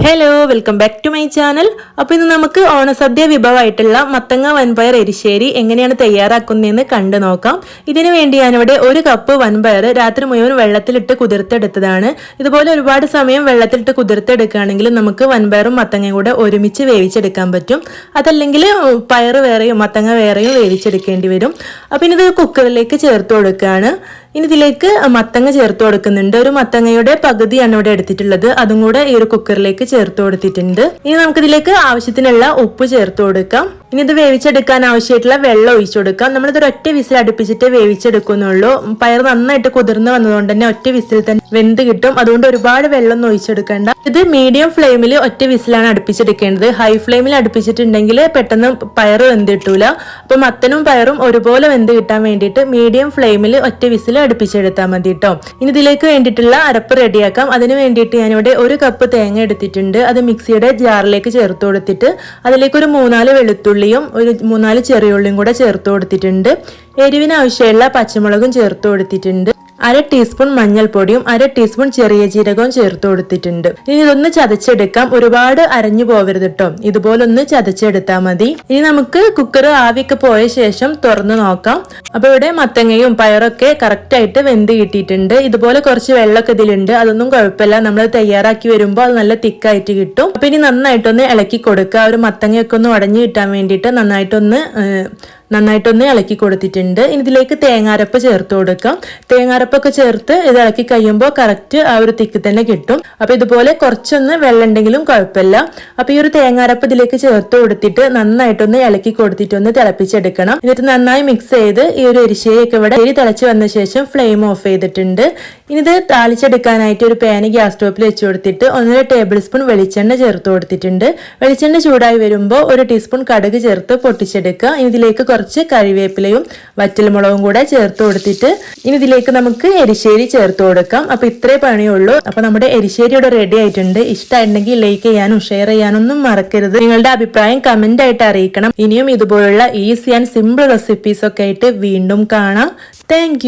Hello, welcome back to my channel. അപ്പോൾ ഇന്ന് നമുക്ക് ഓണസദ്യ വിഭവമായിട്ടുള്ള മത്തങ്ങ വൻപയർ എരിശ്ശേരി എങ്ങനെയാണ് തയ്യാറാക്കുന്നതെന്ന് കണ്ടു നോക്കാം. ഇതിനു വേണ്ടി ഞാനിവിടെ 1 കപ്പ് വൻപയർ രാത്രി മുഴുവൻ വെള്ളത്തിലിട്ട് കുതിർത്തെടുത്തതാണ്. ഇതുപോലെ ഒരുപാട് സമയം വെള്ളത്തിലിട്ട് കുതിർത്തെടുക്കുകയാണെങ്കിൽ നമുക്ക് വൻപയറും മത്തങ്ങയും കൂടെ ഒരുമിച്ച് വേവിച്ചെടുക്കാൻ പറ്റും. അതല്ലെങ്കിൽ പയർ വേറെയും മത്തങ്ങ വേറെയും വേവിച്ചെടുക്കേണ്ടി വരും. അപ്പോൾ ഇനി ഇത് കുക്കറിലേക്ക് ചേർത്ത് കൊടുക്കുകയാണ്. ഇനി ഇതിലേക്ക് മത്തങ്ങ ചേർത്ത് കൊടുക്കുന്നുണ്ട്. ഒരു മത്തങ്ങയുടെ പകുതിയാണ് ഇവിടെ എടുത്തിട്ടുള്ളത്. അതും കൂടെ ഈ ഒരു കുക്കറിലേക്ക് ചേർത്ത് കൊടുത്തിട്ടുണ്ട്. ഇനി നമുക്കിതിലേക്ക് ആവശ്യത്തിനുള്ള ഉപ്പ് ചേർത്ത് കൊടുക്കാം. ഇനി ഇത് വേവിച്ചെടുക്കാൻ ആവശ്യമായിട്ടുള്ള വെള്ളം ഒഴിച്ചു കൊടുക്കാം. നമ്മളിത് ഒറ്റ വിസിൽ അടുപ്പിച്ചിട്ട് വേവിച്ചെടുക്കുന്നുള്ളൂ. പയർ നന്നായിട്ട് കുതിർന്ന് വന്നതുകൊണ്ട് തന്നെ ഒറ്റ വിസിൽ തന്നെ വെന്ത് കിട്ടും. അതുകൊണ്ട് ഒരുപാട് വെള്ളം ഒന്നും ഒഴിച്ചെടുക്കണ്ട. ഇത് മീഡിയം ഫ്ലെയിമിൽ ഒറ്റ വിസിലാണ് അടുപ്പിച്ചെടുക്കേണ്ടത്. ഹൈ ഫ്ലെയിമിൽ അടുപ്പിച്ചിട്ടുണ്ടെങ്കിൽ പെട്ടെന്ന് പയർ വെന്ത് കിട്ടൂല. അപ്പൊ മത്തനും പയറും ഒരുപോലെ വെന്ത് കിട്ടാൻ വേണ്ടിയിട്ട് മീഡിയം ഫ്ലെയിമിൽ ഒറ്റ വിസിൽ അടുപ്പിച്ചെടുത്താൽ മതി കേട്ടോ. ഇനി ഇതിലേക്ക് വേണ്ടിയിട്ടുള്ള അരപ്പ് റെഡിയാക്കാം. അതിന് വേണ്ടിയിട്ട് ഞാനിവിടെ 1 കപ്പ് തേങ്ങ എടുത്തിട്ടുണ്ട്. അത് മിക്സിയുടെ ജാറിലേക്ക് ചേർത്ത് കൊടുത്തിട്ട് അതിലേക്ക് ഒരു 3-4 വെളുത്തുള്ളിയും ഒരു 3-4 ചെറിയ ഉള്ളിയും കൂടെ ചേർത്ത് കൊടുത്തിട്ടുണ്ട്. എരിവിന് ആവശ്യമുള്ള പച്ചമുളകും ചേർത്ത് കൊടുത്തിട്ടുണ്ട്. 1/2 ടീസ്പൂൺ മഞ്ഞൾപ്പൊടിയും 1/2 ടീസ്പൂൺ ചെറിയ ജീരകവും ചേർത്ത് കൊടുത്തിട്ടുണ്ട്. ഇനി ഇതൊന്ന് ചതച്ചെടുക്കാം. ഒരുപാട് അരഞ്ഞു പോകരുത് കേട്ടോ. ഇതുപോലെ ഒന്ന് ചതച്ചെടുത്താൽ മതി. ഇനി നമുക്ക് കുക്കർ ആവിയൊക്കെ പോയ ശേഷം തുറന്നു നോക്കാം. അപ്പൊ ഇവിടെ മത്തങ്ങയും പയറൊക്കെ കറക്റ്റ് ആയിട്ട് വെന്ത് കിട്ടിയിട്ടുണ്ട്. ഇതുപോലെ കുറച്ച് വെള്ളമൊക്കെ ഇതിലുണ്ട്. അതൊന്നും കുഴപ്പമില്ല. നമ്മൾ തയ്യാറാക്കി വരുമ്പോൾ അത് നല്ല തിക്കായിട്ട് കിട്ടും. അപ്പൊ ഇനി നന്നായിട്ടൊന്ന് ഇളക്കി കൊടുക്കുക. ഒരു മത്തങ്ങയൊക്കെ ഒന്ന് ഉടഞ്ഞു കിട്ടാൻ വേണ്ടിയിട്ട് നന്നായിട്ടൊന്ന് ഇളക്കി കൊടുത്തിട്ടുണ്ട്. ഇനി ഇതിലേക്ക് തേങ്ങാരപ്പ് ചേർത്ത് കൊടുക്കാം. തേങ്ങാരപ്പൊക്കെ ചേർത്ത് ഇത് ഇളക്കി കഴിയുമ്പോൾ കറക്റ്റ് ആ ഒരു തിക്ക് തന്നെ കിട്ടും. അപ്പൊ ഇതുപോലെ കുറച്ചൊന്ന് വെള്ളം ഉണ്ടെങ്കിലും കുഴപ്പമില്ല. അപ്പൊ ഈ ഒരു തേങ്ങാരപ്പ് ഇതിലേക്ക് ചേർത്ത് കൊടുത്തിട്ട് നന്നായിട്ടൊന്ന് ഇളക്കി കൊടുത്തിട്ട് ഒന്ന് തിളപ്പിച്ചെടുക്കണം. എന്നിട്ട് നന്നായി മിക്സ് ചെയ്ത് ഈ ഒരു എരിശ്ശേരിയൊക്കെ ഇവിടെ തിളച്ച് വന്ന ശേഷം ഫ്ലെയിം ഓഫ് ചെയ്തിട്ടുണ്ട്. ഇനി ഇത് താളിച്ചെടുക്കാനായിട്ട് ഒരു പാന് ഗ്യാസ് സ്റ്റോപ്പിൽ വെച്ച് കൊടുത്തിട്ട് 1.5 ടേബിൾ സ്പൂൺ വെളിച്ചെണ്ണ ചേർത്ത് കൊടുത്തിട്ടുണ്ട്. വെളിച്ചെണ്ണ ചൂടായി വരുമ്പോൾ 1 ടീസ്പൂൺ കടുക് ചേർത്ത് പൊട്ടിച്ചെടുക്കുക. ഇനി ഇതിലേക്ക് കുറച്ച് കരിവേപ്പിലയും വറ്റൽമുളകും കൂടെ ചേർത്ത് കൊടുത്തിട്ട് ഇനി ഇതിലേക്ക് നമുക്ക് എരിശ്ശേരി ചേർത്ത് കൊടുക്കാം. അപ്പൊ ഇത്രേ പണിയുള്ളൂ. അപ്പൊ നമ്മുടെ എരിശ്ശേരി ഇവിടെ റെഡി ആയിട്ടുണ്ട്. ഇഷ്ടമായിട്ടുണ്ടെങ്കിൽ ലൈക്ക് ചെയ്യാനും ഷെയർ ചെയ്യാനൊന്നും മറക്കരുത്. നിങ്ങളുടെ അഭിപ്രായം കമന്റ് ആയിട്ട് അറിയിക്കണം. ഇനിയും ഇതുപോലുള്ള ഈസി ആൻഡ് സിമ്പിൾ റെസിപ്പീസ് ഒക്കെ ആയിട്ട് വീണ്ടും കാണാം. താങ്ക്